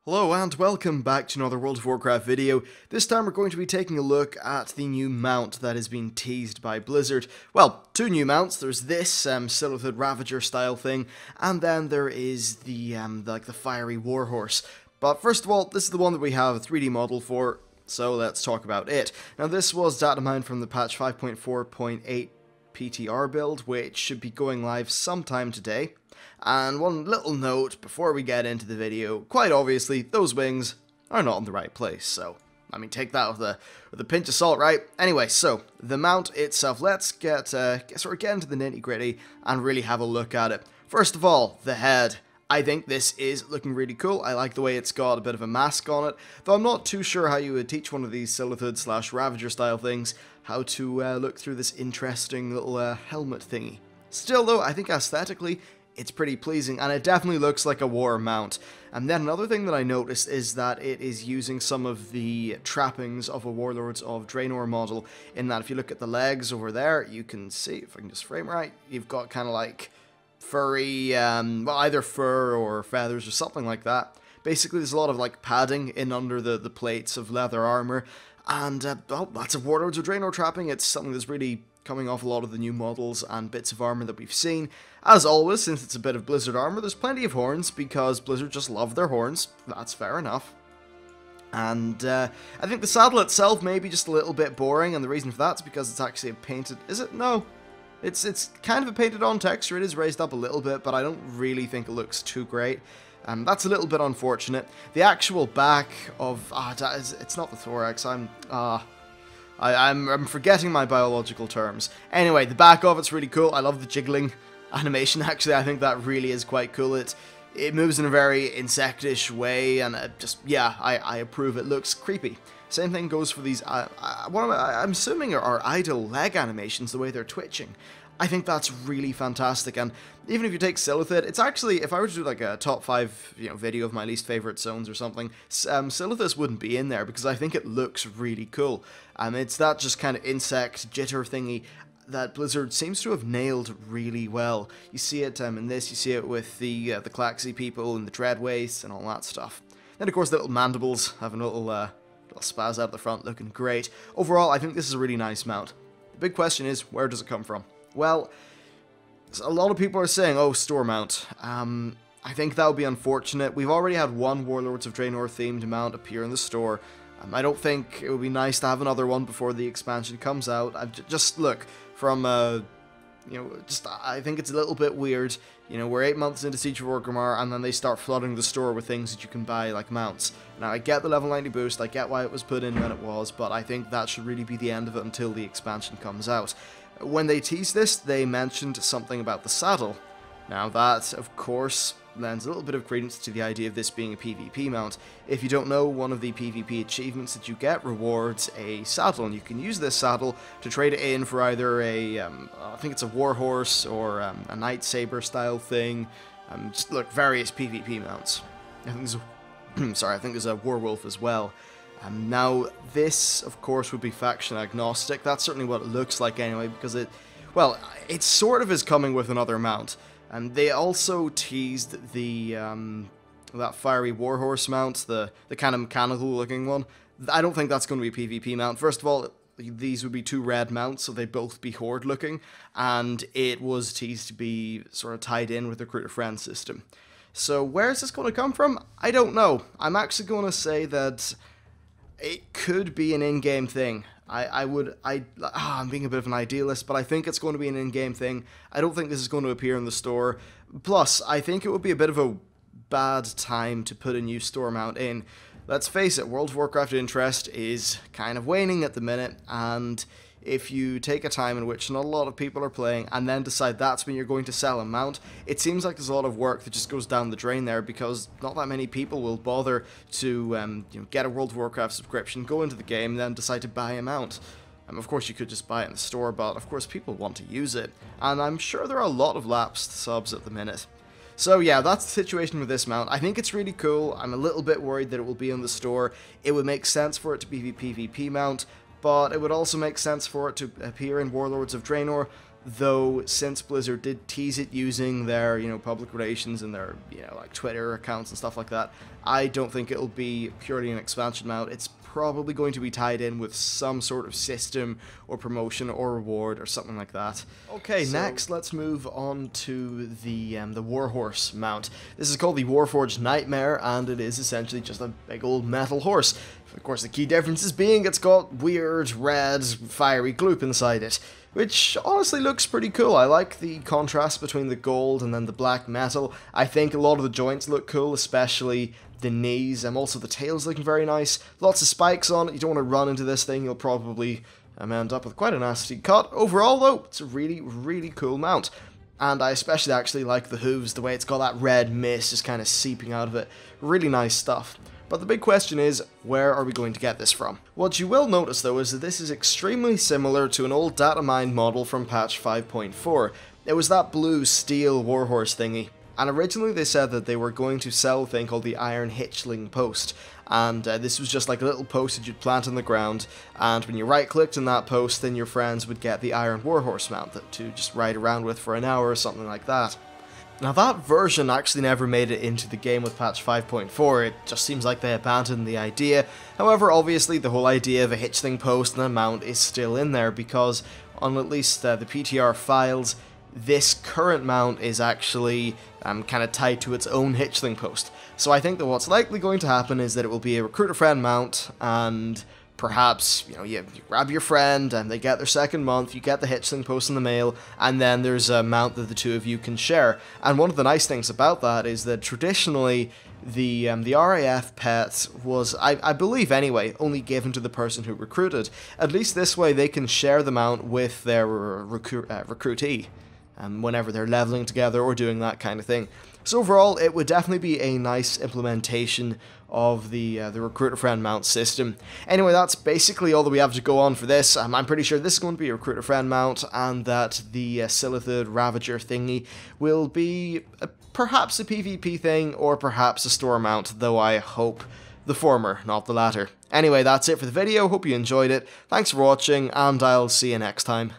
Hello and welcome back to another World of Warcraft video. This time we're going to be taking a look at the new mount that has been teased by Blizzard. Well, two new mounts. There's this Silhouette Ravager style thing, and then there is the fiery Warhorse. But first of all, this is the one that we have a 3D model for, so let's talk about it. Now this was data mined from the patch 5.4.8 PTR build, which should be going live sometime today. And one little note before we get into the video, quite obviously, those wings are not in the right place, so, I mean, take that with a pinch of salt, right? Anyway, so, the mount itself, let's get into the nitty-gritty and really have a look at it. First of all, the head. I think this is looking really cool. I like the way it's got a bit of a mask on it, though I'm not too sure how you would teach one of these Silhouette / Ravager style things how to look through this interesting little helmet thingy. Still though, I think aesthetically, it's pretty pleasing, and it definitely looks like a war mount. And then another thing that I noticed is that it is using some of the trappings of a Warlords of Draenor model, in that if you look at the legs over there, you can see, if I can just frame right, you've got kind of like furry, well, either fur or feathers or something like that. Basically, there's a lot of like padding in under the plates of leather armor, and well, lots of Warlords of Draenor trapping. It's something that's really coming off a lot of the new models and bits of armor that we've seen. As always, since it's a bit of Blizzard armor, there's plenty of horns, because Blizzard just love their horns. That's fair enough. And I think the saddle itself may be just a little bit boring, and the reason for that is because it's actually a painted... Is it? No. It's kind of a painted on texture. It is raised up a little bit, but I don't really think it looks too great. That's a little bit unfortunate. The actual back of... it's not the thorax. I'm forgetting my biological terms. Anyway, the back of it's really cool. I love the jiggling animation, actually. I think that really is quite cool. It moves in a very insectish way, and I approve. It looks creepy. Same thing goes for these, I'm assuming are idle leg animations, the way they're twitching. I think that's really fantastic, and even if you take Silhouette, it's actually, if I were to do like a top 5 video of my least favorite zones or something, Silhouette wouldn't be in there, because I think it looks really cool. It's that just kind of insect jitter thingy that Blizzard seems to have nailed really well. You see it in this, you see it with the Klaxi people and the Dreadwaists and all that stuff. Then of course the little mandibles having a little spaz out the front, looking great. Overall, I think this is a really nice mount. The big question is, where does it come from? Well, a lot of people are saying, oh, store mount. I think that would be unfortunate. We've already had one Warlords of Draenor themed mount appear in the store. I don't think it would be nice to have another one before the expansion comes out. Just look, from, I think it's a little bit weird. We're 8 months into Siege of Orgrimmar, and then they start flooding the store with things that you can buy, like mounts. Now, I get the level 90 boost, I get why it was put in when it was, but I think that should really be the end of it until the expansion comes out. When they teased this, they mentioned something about the saddle. Now that, of course, lends a little bit of credence to the idea of this being a PvP mount. If you don't know, one of the PvP achievements that you get rewards a saddle, and you can use this saddle to trade it in for either a, I think it's a Warhorse or a Lightsaber style thing. Just look, various PvP mounts. I think there's I think there's a Werewolf as well. Now, this, of course, would be faction agnostic. That's certainly what it looks like anyway, because it sort of is coming with another mount. And they also teased the that fiery Warhorse mount, the kind of mechanical-looking one. I don't think that's going to be a PvP mount. First of all, these would be two red mounts, so they'd both be Horde-looking, and it was teased to be sort of tied in with the Recruiter Friend system. So where is this going to come from? I don't know. I'm actually going to say that it could be an in-game thing. I'm being a bit of an idealist, but I think it's going to be an in-game thing. I don't think this is going to appear in the store. Plus, I think it would be a bit of a bad time to put a new store mount in. Let's face it, World of Warcraft interest is kind of waning at the minute, and if you take a time in which not a lot of people are playing and then decide that's when you're going to sell a mount, it seems like there's a lot of work that just goes down the drain there, because not that many people will bother to get a World of Warcraft subscription, go into the game, and then decide to buy a mount. Of course, you could just buy it in the store, but of course people want to use it, and I'm sure there are a lot of lapsed subs at the minute. So yeah, that's the situation with this mount. I think it's really cool. I'm a little bit worried that it will be in the store. It would make sense for it to be a PvP mount, but it would also make sense for it to appear in Warlords of Draenor. though since Blizzard did tease it using their, public relations and their, like Twitter accounts and stuff like that, I don't think it'll be purely an expansion mount. It's probably going to be tied in with some sort of system or promotion or reward or something like that. Okay, next let's move on to the Warhorse mount. This is called the Warforged Nightmare, and it is essentially just a big old metal horse. Of course, the key difference is being it's got weird red fiery gloop inside it, which honestly looks pretty cool. I like the contrast between the gold and then the black metal. I think a lot of the joints look cool, especially the knees, and also the tail's looking very nice. Lots of spikes on it. You don't want to run into this thing, you'll probably end up with quite a nasty cut. Overall though, it's a really, really cool mount. And I especially actually like the hooves, the way it's got that red mist just kind of seeping out of it. Really nice stuff. But the big question is, where are we going to get this from? What you will notice though is that this is extremely similar to an old data mined model from patch 5.4. It was that blue steel warhorse thingy. And originally they said that they were going to sell a thing called the Iron Hitchling Post. And this was just like a little post that you'd plant in the ground, and when you right-clicked on that post, then your friends would get the Iron Warhorse mount to just ride around with for an hour or something like that. Now that version actually never made it into the game with patch 5.4, it just seems like they abandoned the idea. However, obviously the whole idea of a Hitchling Post and a mount is still in there, because on at least the PTR files, this current mount is actually kind of tied to its own Hitchling Post. So I think that what's likely going to happen is that it will be a recruiter friend mount, and perhaps, you grab your friend and they get their second month, you get the Hitchling Post in the mail, and then there's a mount that the two of you can share. And one of the nice things about that is that traditionally the RAF pet was, I believe anyway, only given to the person who recruited. At least this way they can share the mount with their recruitee. Whenever they're leveling together or doing that kind of thing. So overall, it would definitely be a nice implementation of the recruiter friend mount system. Anyway, that's basically all that we have to go on for this. I'm pretty sure this is going to be a recruiter friend mount, and that the Silithid Ravager thingy will be perhaps a PvP thing, or perhaps a store mount, though I hope the former, not the latter. Anyway, that's it for the video. Hope you enjoyed it. Thanks for watching, and I'll see you next time.